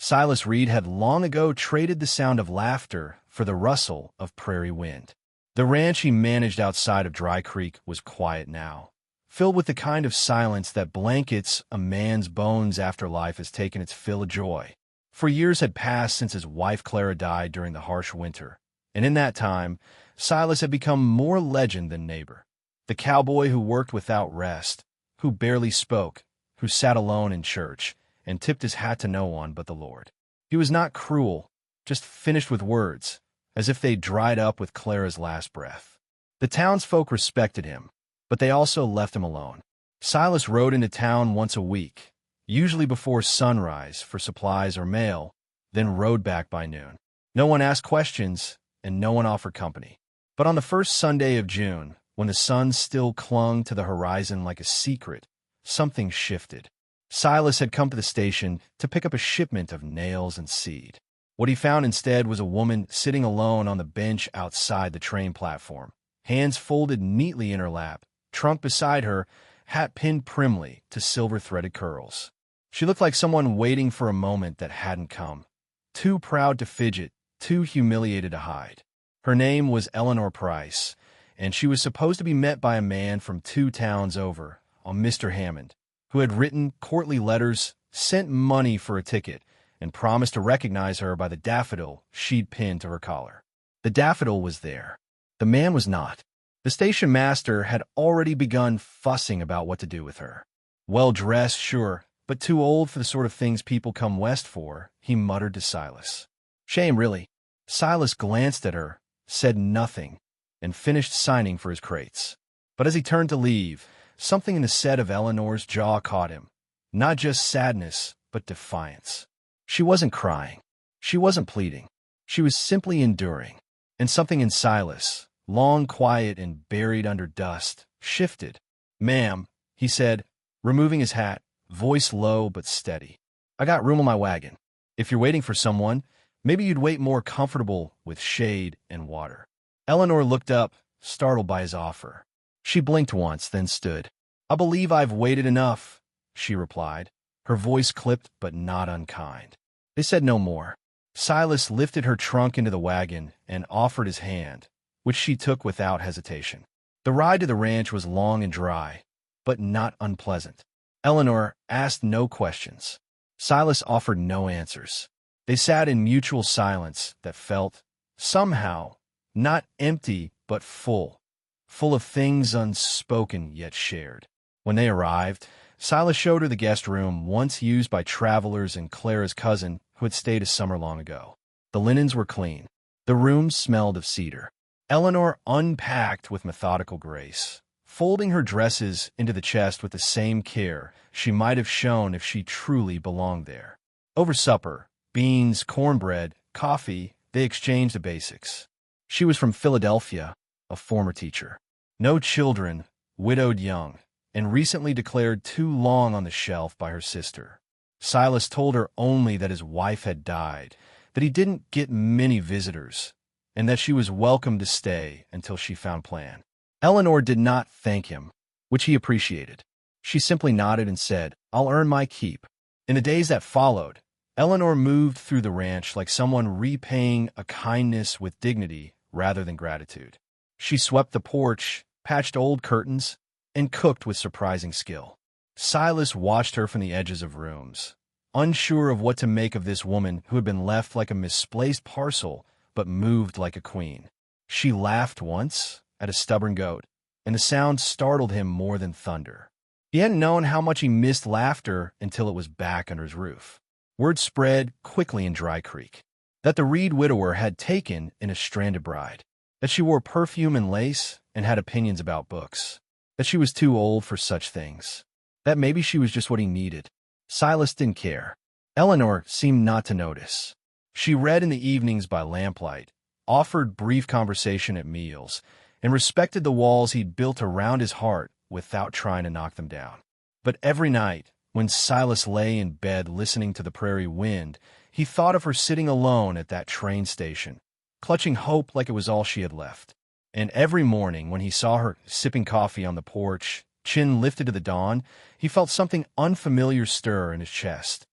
Silas Reed had long ago traded the sound of laughter for the rustle of prairie wind. The ranch he managed outside of Dry Creek was quiet now, filled with the kind of silence that blankets a man's bones after life has taken its fill of joy. For years had passed since his wife Clara died during the harsh winter, and in that time, Silas had become more legend than neighbor. The cowboy who worked without rest, who barely spoke, who sat alone in church, and tipped his hat to no one but the Lord. He was not cruel, just finished with words, as if they'd dried up with Clara's last breath. The townsfolk respected him, but they also left him alone. Silas rode into town once a week, usually before sunrise for supplies or mail, then rode back by noon. No one asked questions, and no one offered company. But on the first Sunday of June, when the sun still clung to the horizon like a secret, something shifted. Silas had come to the station to pick up a shipment of nails and seed. What he found instead was a woman sitting alone on the bench outside the train platform, hands folded neatly in her lap, trunk beside her, hat pinned primly to silver-threaded curls. She looked like someone waiting for a moment that hadn't come, too proud to fidget, too humiliated to hide. Her name was Eleanor Price, and she was supposed to be met by a man from 2 towns over, a Mr. Hammond, who had written courtly letters, sent money for a ticket, and promised to recognize her by the daffodil she'd pinned to her collar. The daffodil was there. The man was not. The station master had already begun fussing about what to do with her. Well-dressed, sure, but too old for the sort of things people come west for, he muttered to Silas. Shame, really. Silas glanced at her, said nothing, and finished signing for his crates. But as he turned to leave, something in the set of Eleanor's jaw caught him. Not just sadness, but defiance. She wasn't crying. She wasn't pleading. She was simply enduring. And something in Silas, long quiet and buried under dust, shifted. Ma'am, he said, removing his hat, voice low but steady. I got room on my wagon. If you're waiting for someone, maybe you'd wait more comfortable with shade and water. Eleanor looked up, startled by his offer. She blinked once, then stood. I believe I've waited enough, she replied, her voice clipped but not unkind. They said no more. Silas lifted her trunk into the wagon and offered his hand, which she took without hesitation. The ride to the ranch was long and dry, but not unpleasant. Eleanor asked no questions. Silas offered no answers. They sat in mutual silence that felt, somehow, not empty but full of things unspoken yet shared. When they arrived, Silas showed her the guest room once used by travelers and Clara's cousin who had stayed a summer long ago. The linens were clean. The room smelled of cedar. Eleanor unpacked with methodical grace, folding her dresses into the chest with the same care she might have shown if she truly belonged there. Over supper, beans, cornbread, coffee, they exchanged the basics. She was from Philadelphia, a former teacher. No children, widowed young, and recently declared too long on the shelf by her sister. Silas told her only that his wife had died, that he didn't get many visitors, and that she was welcome to stay until she found plan. Eleanor did not thank him, which he appreciated. She simply nodded and said, I'll earn my keep. In the days that followed, Eleanor moved through the ranch like someone repaying a kindness with dignity rather than gratitude. She swept the porch, patched old curtains, and cooked with surprising skill. Silas watched her from the edges of rooms, unsure of what to make of this woman who had been left like a misplaced parcel but moved like a queen. She laughed once at a stubborn goat, and the sound startled him more than thunder. He hadn't known how much he missed laughter until it was back under his roof. Word spread quickly in Dry Creek that the Reed widower had taken in a stranded bride, that she wore perfume and lace and had opinions about books, that she was too old for such things, that maybe she was just what he needed. Silas didn't care. Eleanor seemed not to notice. She read in the evenings by lamplight, offered brief conversation at meals, and respected the walls he'd built around his heart without trying to knock them down. But every night, when Silas lay in bed listening to the prairie wind, he thought of her sitting alone at that train station, clutching hope like it was all she had left. And every morning, when he saw her sipping coffee on the porch, chin lifted to the dawn, he felt something unfamiliar stir in his chest.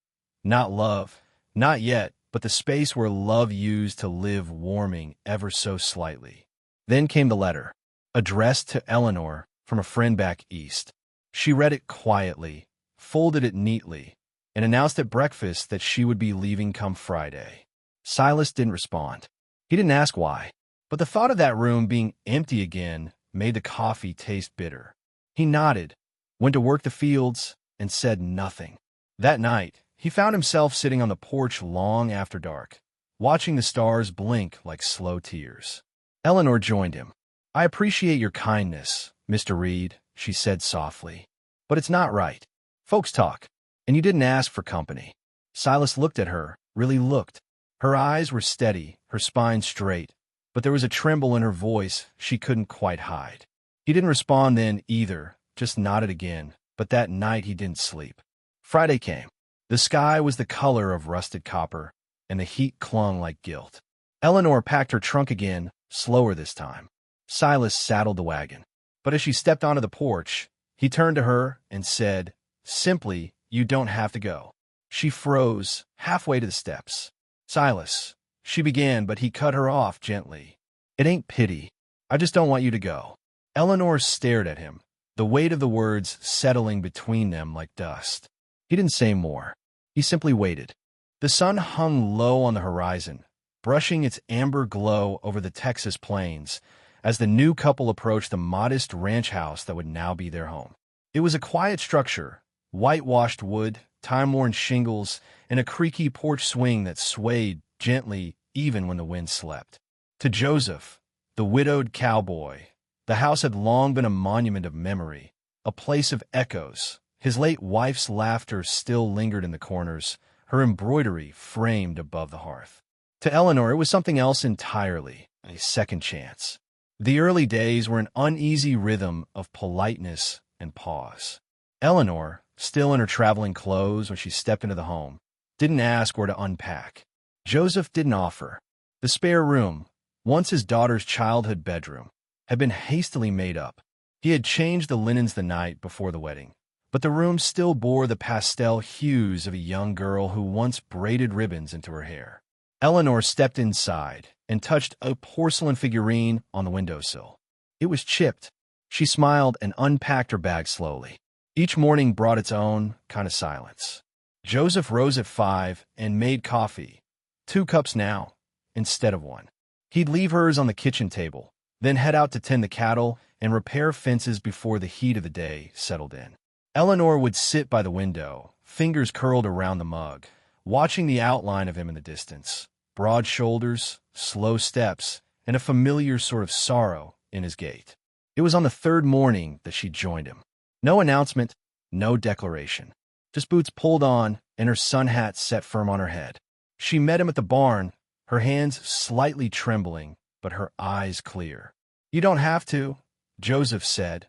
Not love, Not yet, but the space where love used to live warming ever so slightly. Then came the letter, addressed to Eleanor from a friend back east. She read it quietly, folded it neatly, and announced at breakfast that she would be leaving come Friday. Silas didn't respond. He didn't ask why, but the thought of that room being empty again made the coffee taste bitter. He nodded, went to work the fields, and said nothing. That night, he found himself sitting on the porch long after dark, watching the stars blink like slow tears. Eleanor joined him. "I appreciate your kindness, Mr. Reed," she said softly. "But it's not right. Folks talk, and you didn't ask for company." Silas looked at her, really looked. Her eyes were steady, her spine straight, but there was a tremble in her voice she couldn't quite hide. He didn't respond then either, just nodded again, but that night he didn't sleep. Friday came. The sky was the color of rusted copper, and the heat clung like guilt. Eleanor packed her trunk again, slower this time. Silas saddled the wagon. But as she stepped onto the porch, he turned to her and said, simply, "You don't have to go." She froze, halfway to the steps. "Silas," she began, but he cut her off gently. "It ain't pity. I just don't want you to go." Eleanor stared at him, the weight of the words settling between them like dust. He didn't say more. He simply waited. The sun hung low on the horizon, brushing its amber glow over the Texas plains as the new couple approached the modest ranch house that would now be their home. It was a quiet structure, whitewashed wood, time-worn shingles, and a creaky porch swing that swayed gently even when the wind slept. To Joseph, the widowed cowboy, the house had long been a monument of memory, a place of echoes. His late wife's laughter still lingered in the corners, her embroidery framed above the hearth. To Eleanor, it was something else entirely, a second chance. The early days were an uneasy rhythm of politeness and pause. Eleanor, still in her traveling clothes when she stepped into the home, didn't ask where to unpack. Joseph didn't offer. The spare room, once his daughter's childhood bedroom, had been hastily made up. He had changed the linens the night before the wedding, but the room still bore the pastel hues of a young girl who once braided ribbons into her hair. Eleanor stepped inside and touched a porcelain figurine on the windowsill. It was chipped. She smiled and unpacked her bag slowly. Each morning brought its own kind of silence. Joseph rose at 5 and made coffee, 2 cups now, instead of 1. He'd leave hers on the kitchen table, then head out to tend the cattle and repair fences before the heat of the day settled in. Eleanor would sit by the window, fingers curled around the mug, watching the outline of him in the distance, broad shoulders, slow steps, and a familiar sort of sorrow in his gait. It was on the 3rd morning that she joined him. No announcement, no declaration. Just boots pulled on and her sun hat set firm on her head. She met him at the barn, her hands slightly trembling, but her eyes clear. "You don't have to," Joseph said,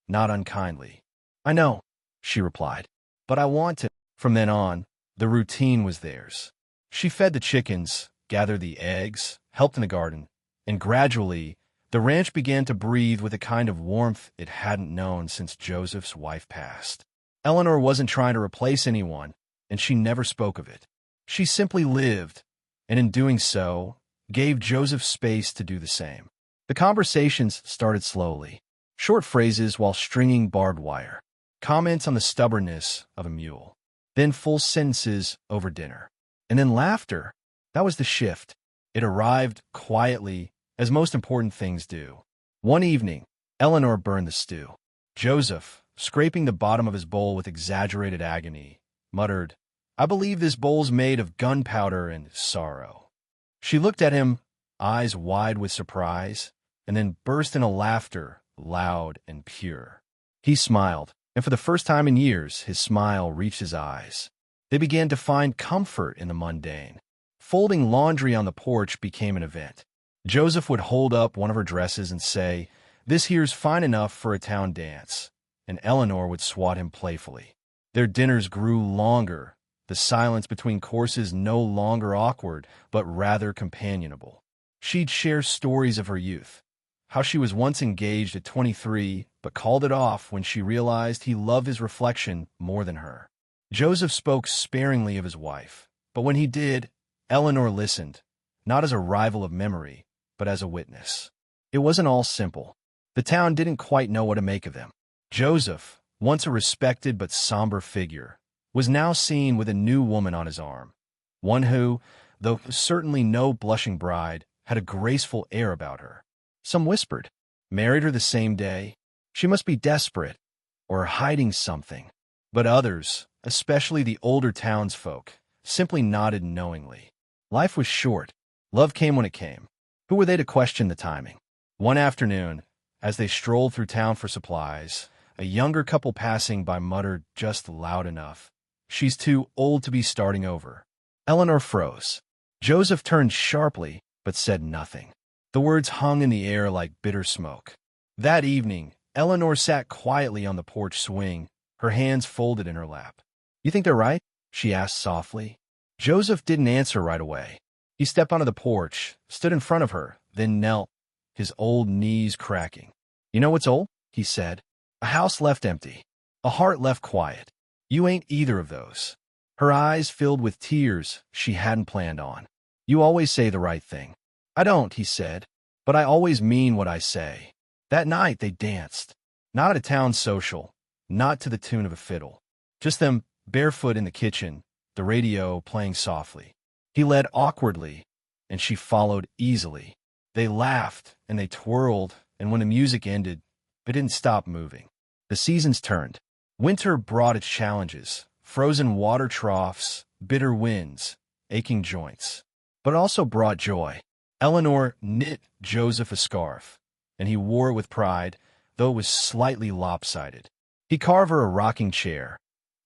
not unkindly. "I know," she replied, "but I want to." From then on, the routine was theirs. She fed the chickens, gathered the eggs, helped in the garden, and gradually, the ranch began to breathe with a kind of warmth it hadn't known since Joseph's wife passed. Eleanor wasn't trying to replace anyone, and she never spoke of it. She simply lived, and in doing so, gave Joseph space to do the same. The conversations started slowly, short phrases while stringing barbed wire, comments on the stubbornness of a mule, then full sentences over dinner, and then laughter. That was the shift. It arrived quietly, as most important things do. One evening, Eleanor burned the stew. Joseph, scraping the bottom of his bowl with exaggerated agony, muttered, "I believe this bowl's made of gunpowder and sorrow." She looked at him, eyes wide with surprise, and then burst into laughter, loud and pure. He smiled, and for the first time in years, his smile reached his eyes. They began to find comfort in the mundane. Folding laundry on the porch became an event. Joseph would hold up one of her dresses and say, "This here's fine enough for a town dance," and Eleanor would swat him playfully. Their dinners grew longer, the silence between courses no longer awkward, but rather companionable. She'd share stories of her youth, how she was once engaged at 23, but called it off when she realized he loved his reflection more than her. Joseph spoke sparingly of his wife, But when he did, Eleanor listened, not as a rival of memory, but as a witness. It wasn't all simple. The town didn't quite know what to make of them. Joseph, once a respected but somber figure, was now seen with a new woman on his arm, one who, though certainly no blushing bride, had a graceful air about her. Some whispered, "Married her the same day? She must be desperate, or hiding something." But others, especially the older townsfolk, simply nodded knowingly. Life was short. Love came when it came. Who were they to question the timing? One afternoon, as they strolled through town for supplies, a younger couple passing by muttered just loud enough, "She's too old to be starting over." Eleanor froze. Joseph turned sharply, but said nothing. The words hung in the air like bitter smoke. That evening, Eleanor sat quietly on the porch swing, her hands folded in her lap. "You think they're right?" she asked softly. Joseph didn't answer right away. He stepped onto the porch, stood in front of her, then knelt, his old knees cracking. "You know what's old?" he said. "A house left empty. A heart left quiet. You ain't either of those." Her eyes filled with tears she hadn't planned on. "You always say the right thing." "I don't," he said, "but I always mean what I say." That night they danced. Not at a town social, not to the tune of a fiddle. Just them barefoot in the kitchen, the radio playing softly. He led awkwardly, and she followed easily. They laughed, and they twirled, and when the music ended, they didn't stop moving. The seasons turned. Winter brought its challenges, frozen water troughs, bitter winds, aching joints. But it also brought joy. Eleanor knit Joseph a scarf, and he wore it with pride, though it was slightly lopsided. He carved her a rocking chair,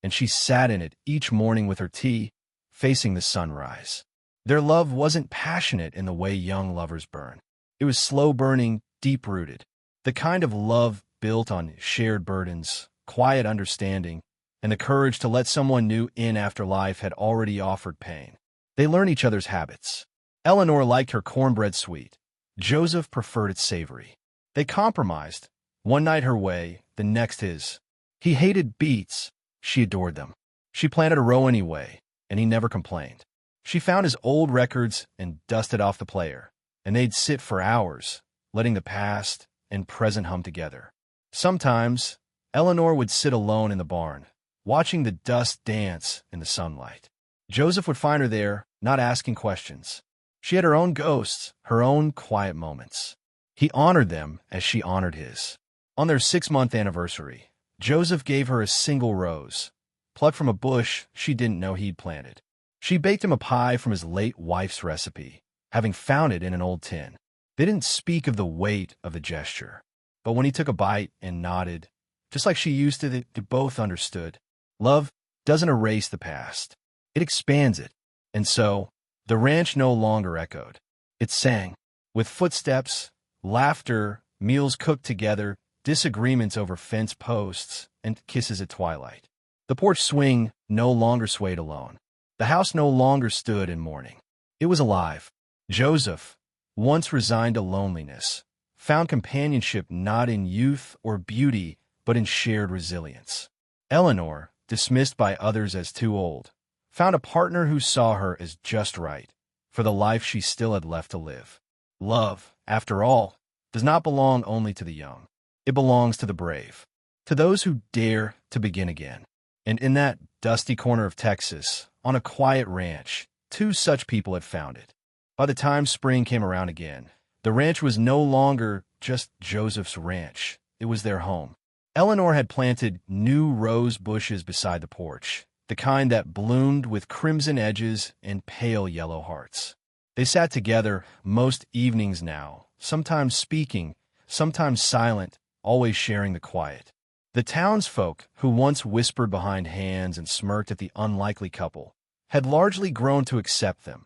and she sat in it each morning with her tea, facing the sunrise. Their love wasn't passionate in the way young lovers burn. It was slow-burning, deep-rooted, the kind of love built on shared burdens, quiet understanding, and the courage to let someone new in after life had already offered pain. They learned each other's habits. Eleanor liked her cornbread sweet. Joseph preferred it savory. They compromised, one night her way, the next his. He hated beets. She adored them. She planted a row anyway, and he never complained. She found his old records and dusted off the player, and they'd sit for hours, letting the past and present hum together. Sometimes, Eleanor would sit alone in the barn, watching the dust dance in the sunlight. Joseph would find her there, not asking questions. She had her own ghosts, her own quiet moments. He honored them as she honored his. On their 6-month anniversary, Joseph gave her a single rose, plucked from a bush she didn't know he'd planted. She baked him a pie from his late wife's recipe, having found it in an old tin. They didn't speak of the weight of the gesture, but when he took a bite and nodded, just like she used to, they both understood. Love doesn't erase the past. It expands it. And so, the ranch no longer echoed. It sang, with footsteps, laughter, meals cooked together, disagreements over fence posts, and kisses at twilight. The porch swing no longer swayed alone. The house no longer stood in mourning. It was alive. Joseph, once resigned to loneliness, found companionship not in youth or beauty, but in shared resilience. Eleanor, dismissed by others as too old, found a partner who saw her as just right for the life she still had left to live. Love, after all, does not belong only to the young. It belongs to the brave, to those who dare to begin again. And in that dusty corner of Texas, on a quiet ranch, 2 such people had found it. By the time spring came around again, the ranch was no longer just Joseph's ranch. It was their home. Eleanor had planted new rose bushes beside the porch, the kind that bloomed with crimson edges and pale yellow hearts. They sat together most evenings now, sometimes speaking, sometimes silent, always sharing the quiet. The townsfolk, who once whispered behind hands and smirked at the unlikely couple, had largely grown to accept them,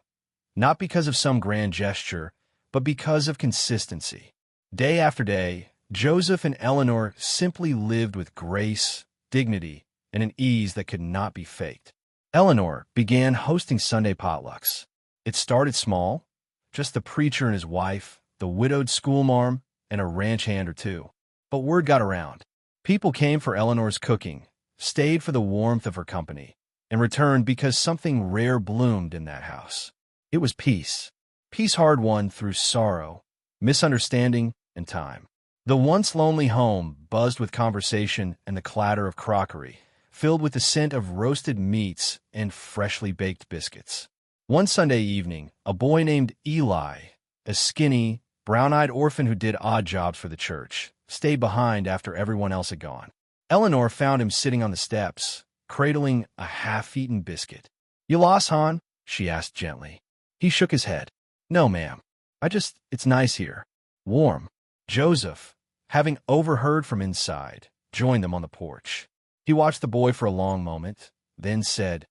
not because of some grand gesture, but because of consistency. Day after day, Joseph and Eleanor simply lived with grace, dignity, and an ease that could not be faked. Eleanor began hosting Sunday potlucks. It started small, just the preacher and his wife, the widowed schoolmarm, and a ranch hand or two. But word got around. People came for Eleanor's cooking, stayed for the warmth of her company, and returned because something rare bloomed in that house. It was peace. Peace hard-won through sorrow, misunderstanding, and time. The once lonely home buzzed with conversation and the clatter of crockery, filled with the scent of roasted meats and freshly baked biscuits. One Sunday evening, a boy named Eli, a skinny, brown-eyed orphan who did odd jobs for the church, stayed behind after everyone else had gone. Eleanor found him sitting on the steps, cradling a half-eaten biscuit. "You lost, hon?" she asked gently. He shook his head. "No, ma'am. It's nice here. Warm." Joseph, having overheard from inside, joined them on the porch. He watched the boy for a long moment, then said,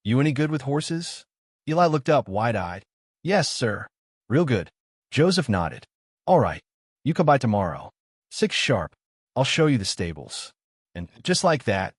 "You any good with horses?" Eli looked up wide-eyed. "Yes, sir." "Real good." Joseph nodded. "All right. You come by tomorrow. 6 sharp. I'll show you the stables." And just like that,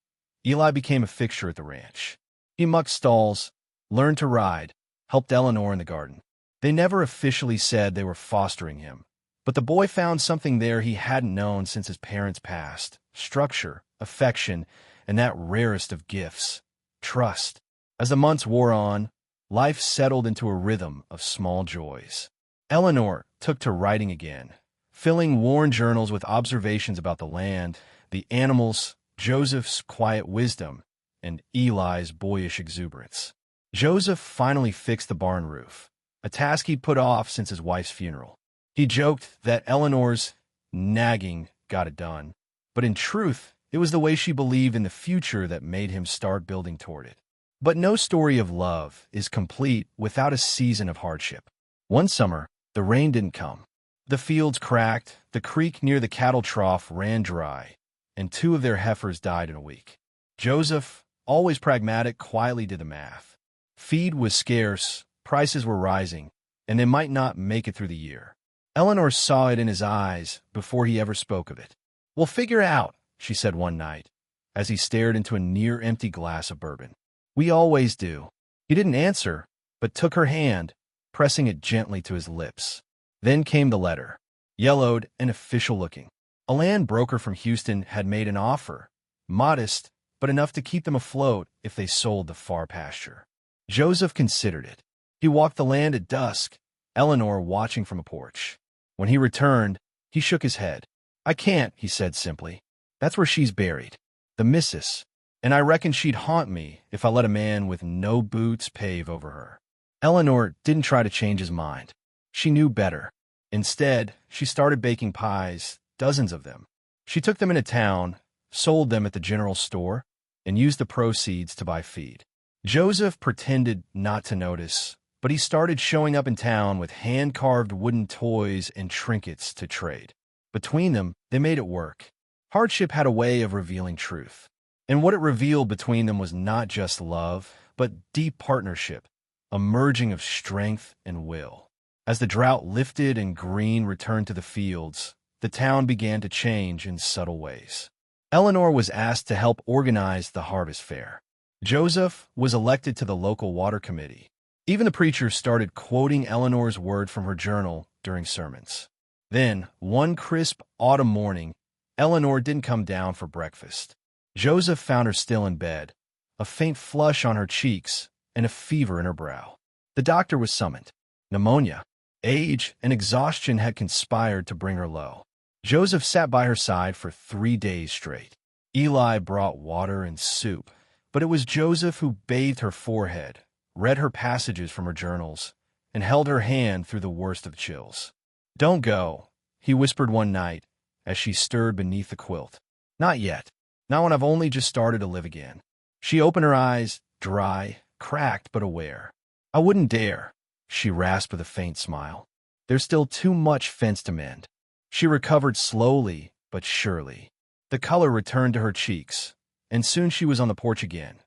Eli became a fixture at the ranch. He mucked stalls, learned to ride, helped Eleanor in the garden. They never officially said they were fostering him, but the boy found something there he hadn't known since his parents passed: structure, affection, and that rarest of gifts, trust. As the months wore on, life settled into a rhythm of small joys. Eleanor took to writing again, filling worn journals with observations about the land, the animals, Joseph's quiet wisdom, and Eli's boyish exuberance. Joseph finally fixed the barn roof, a task he'd put off since his wife's funeral. He joked that Eleanor's nagging got it done, but in truth, it was the way she believed in the future that made him start building toward it. But no story of love is complete without a season of hardship. One summer, the rain didn't come. The fields cracked, the creek near the cattle trough ran dry, and 2 of their heifers died in a week. Joseph, always pragmatic, quietly did the math. Feed was scarce, prices were rising, and they might not make it through the year. Eleanor saw it in his eyes before he ever spoke of it. "We'll figure it out," she said one night, as he stared into a near-empty glass of bourbon. "We always do." He didn't answer, but took her hand, pressing it gently to his lips. Then came the letter, yellowed and official-looking. A land broker from Houston had made an offer, modest, but enough to keep them afloat if they sold the far pasture. Joseph considered it. He walked the land at dusk, Eleanor watching from a porch. When he returned, he shook his head. "I can't," he said simply. "That's where she's buried, the missus, and I reckon she'd haunt me if I let a man with no boots pave over her." Eleanor didn't try to change his mind. She knew better. Instead, she started baking pies, dozens of them. She took them into town, sold them at the general store, and used the proceeds to buy feed. Joseph pretended not to notice, but he started showing up in town with hand-carved wooden toys and trinkets to trade. Between them, they made it work. Hardship had a way of revealing truth. And what it revealed between them was not just love, but deep partnership, a merging of strength and will. As the drought lifted and green returned to the fields, the town began to change in subtle ways. Eleanor was asked to help organize the harvest fair. Joseph was elected to the local water committee. Even the preacher started quoting Eleanor's word from her journal during sermons. Then, one crisp autumn morning, Eleanor didn't come down for breakfast. Joseph found her still in bed, a faint flush on her cheeks and a fever in her brow. The doctor was summoned. Pneumonia, age, and exhaustion had conspired to bring her low. Joseph sat by her side for 3 days straight. Eli brought water and soup, but it was Joseph who bathed her forehead, read her passages from her journals, and held her hand through the worst of the chills. "Don't go," he whispered one night as she stirred beneath the quilt. "Not yet. Not when I've only just started to live again." She opened her eyes, dry, cracked but aware. "I wouldn't dare," she rasped with a faint smile. "There's still too much fence to mend." She recovered slowly but surely. The color returned to her cheeks, and soon she was on the porch again,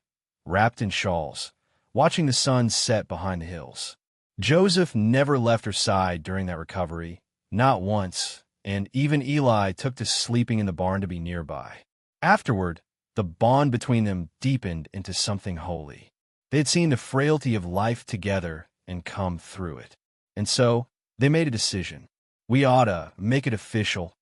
wrapped in shawls, watching the sun set behind the hills. Joseph never left her side during that recovery, not once, and even Eli took to sleeping in the barn to be nearby. Afterward, the bond between them deepened into something holy. They had seen the frailty of life together and come through it. And so, they made a decision. "We oughta make it official,"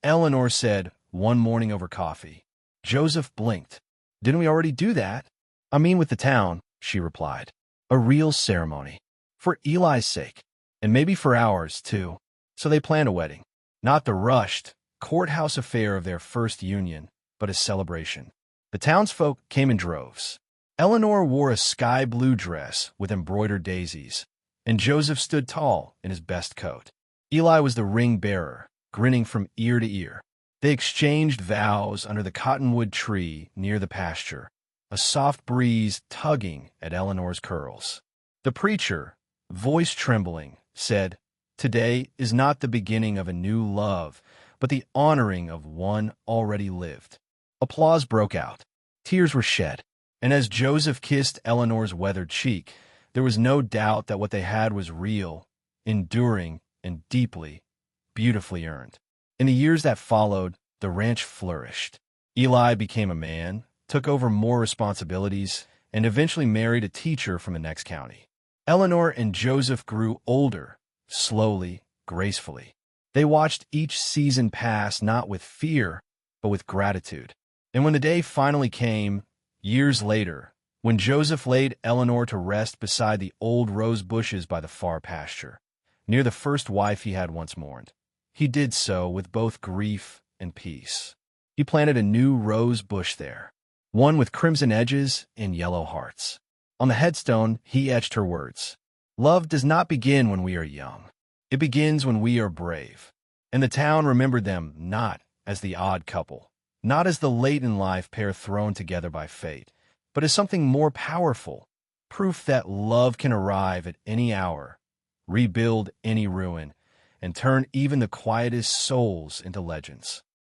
Eleanor said one morning over coffee. Joseph blinked. "Didn't we already do that?" I mean with the town, she replied. A real ceremony. For Eli's sake. And maybe for ours, too. So they planned a wedding. Not the rushed, courthouse affair of their first union, but a celebration. The townsfolk came in droves. Eleanor wore a sky-blue dress with embroidered daisies, and Joseph stood tall in his best coat. Eli was the ring-bearer, grinning from ear to ear. They exchanged vows under the cottonwood tree near the pasture, a soft breeze tugging at Eleanor's curls. The preacher, voice trembling, said, "Today is not the beginning of a new love, but the honoring of one already lived." Applause broke out. Tears were shed. And as Joseph kissed Eleanor's weathered cheek, there was no doubt that what they had was real, enduring, and deeply, beautifully earned. In the years that followed, the ranch flourished. Eli became a man, took over more responsibilities, and eventually married a teacher from the next county. Eleanor and Joseph grew older, slowly, gracefully. They watched each season pass not with fear, but with gratitude. And when the day finally came, years later, when Joseph laid Eleanor to rest beside the old rose bushes by the far pasture, near the first wife he had once mourned, he did so with both grief and peace. He planted a new rose bush there, one with crimson edges and yellow hearts. On the headstone, he etched her words, "Love does not begin when we are young. It begins when we are brave." And the town remembered them not as the odd couple, not as the late-in-life pair thrown together by fate, but as something more powerful, proof that love can arrive at any hour, rebuild any ruin, and turn even the quietest souls into legends.